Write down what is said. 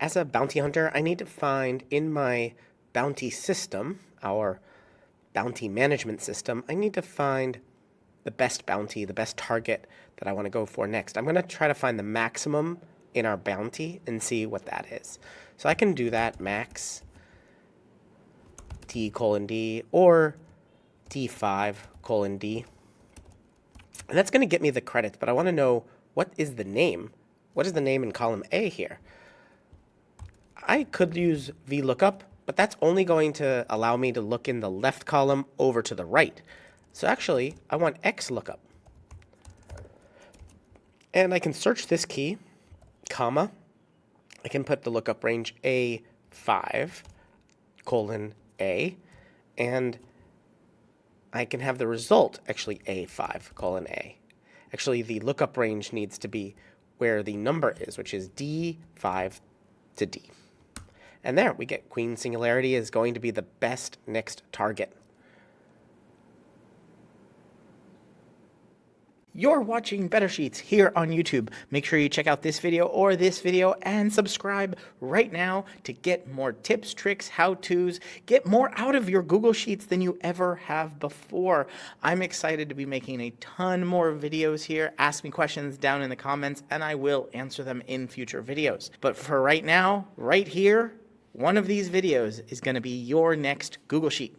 As a bounty hunter, I need to find in my bounty system, our bounty management system, I need to find the best bounty, the best target that I want to go for next. I'm going to try to find the maximum in our bounty and see what that is. So I can do that, max D:D or D5:D. And that's going to get me the credits, but I want to know what is the name. What is the name in column A here? I could use VLOOKUP, but that's only going to allow me to look in the left column over to the right. So actually, I want XLOOKUP. And I can search this key, comma. I can put the lookup range A5:A, and I can have the result actually A5:A. Actually, the lookup range needs to be where the number is, which is D5 to D. And there, we get Queen Singularity is going to be the best next target. You're watching Better Sheets here on YouTube. Make sure you check out this video or this video and subscribe right now to get more tips, tricks, how-tos, get more out of your Google Sheets than you ever have before. I'm excited to be making a ton more videos here. Ask me questions down in the comments and I will answer them in future videos. But for right now, right here, one of these videos is going to be your next Google Sheet.